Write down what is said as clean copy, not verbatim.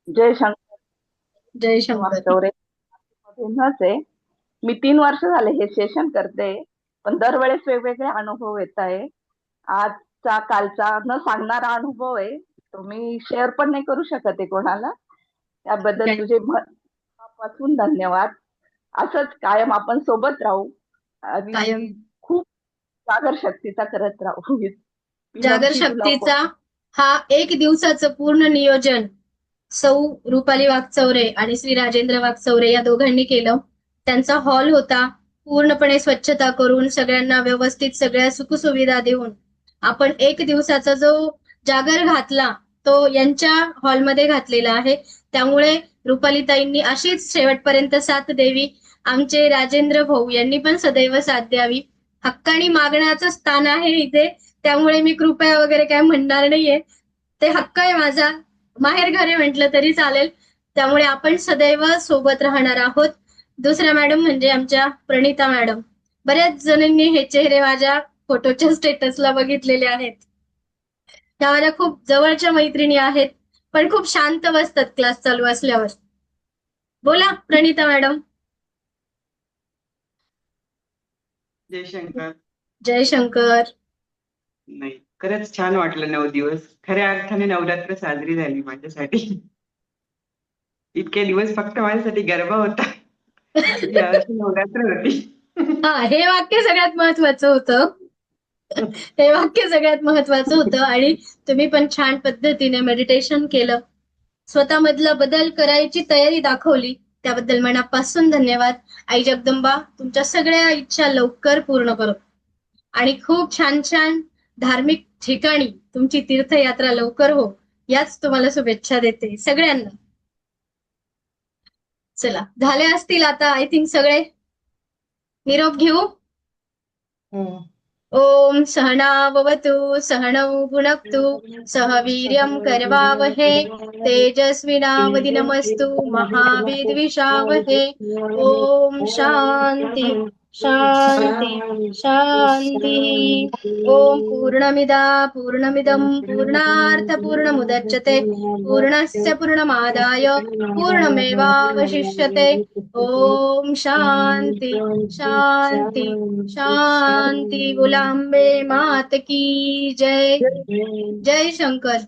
जय शंकर. जय शंकर. वागचौरे मधूनच आहे. मी 3 वर्ष झाले हे सेशन करते, पण दरवेळेस वेगवेगळे अनुभव येत आहे. आजचा कालचा न सांगणारा अनुभव आहे, तो मी शेअर पण नाही करू शकत आहे कोणाला. त्याबद्दल काय तुझे मनापासून धन्यवाद. असंच कायम आपण सोबत राहू कायम आणि खूप सागर शक्तीचा करत राहू. मी जागर नक्की तुला शक्तीचा हा एक दिवसाचं पूर्ण नियोजन सौ रुपाली वाकचौरे आणि श्री राजेंद्र वाकचौरे या दोघांनी केलं. त्यांचा हॉल होता. पूर्णपणे स्वच्छता करून सगळ्यांना व्यवस्थित सगळ्या सुखसुविधा देऊन आपण एक दिवसाचा जो जागर घातला तो यांच्या हॉलमध्ये घातलेला आहे. त्यामुळे रुपालीताईंनी अशीच शेवटपर्यंत साथ द्यावी. आमचे राजेंद्र भाऊ यांनी पण सदैव साथ द्यावी. हक्कानी मागण्याचं स्थान आहे इथे, त्यामुळे मी कृपया वगैरे काय म्हणणार नाहीये. ते हक्क आहे माझा. माहेर घरी म्हटलं तरी चालेल. त्यामुळे आपण सदैव सोबत राहणार आहोत. दुसऱ्या मॅडम म्हणजे आमच्या प्रणिता मॅडम. बऱ्याच जणांनी हे चेहरे माझ्या फोटोच्या स्टेटसला बघितलेले आहेत. त्या माझ्या खूप जवळच्या मैत्रिणी आहेत, पण खूप शांत बसतात क्लास चालू असल्यावर. बोला प्रणिता मॅडम. जयशंकर. जय शंकर. नाही, खरंच छान वाटलं 9 दिवस. खऱ्या अर्थाने नवरात्र साजरी झाली माझ्यासाठी. इतके दिवस फक्त माझ्यासाठी गरबा होता. यावर्षी नवरात्र होती. हा, हे वाक्य सगळ्यात महत्वाचं होतं. हे वाक्य सगळ्यात महत्वाचं होतं. आणि तुम्ही पण छान पद्धतीने मेडिटेशन केलं, स्वतःमधला बदल करायची तयारी दाखवली, त्याबद्दल मनापासून धन्यवाद. आई जगदंबा तुमच्या सगळ्या इच्छा लवकर पूर्ण करो आणि खूप छान छान धार्मिक ठिकाणी तुमची तीर्थयात्रा लवकर हो, याच तुम्हाला शुभेच्छा देते सगळ्यांना. चला, झाले असतील आता आय थिंक सगळे. निरोप घेऊ. हो. ओम सहना भवतु सहनौ भुनक्तु सह वीर्यं करवावहे तेजस्विनावदिनमस्तु महाविद्विषावहे. ओम शांती शांती शांती. ओम पूर्णमिदा पूर्णमिदं पूर्णार्थ पूर्णमुदच्यते पूर्णस्य पूर्णमादाय पूर्णमेवावशिष्यते. ओम शांती शांती शांती. गुलाम्बे मात की जय. जय शंकर.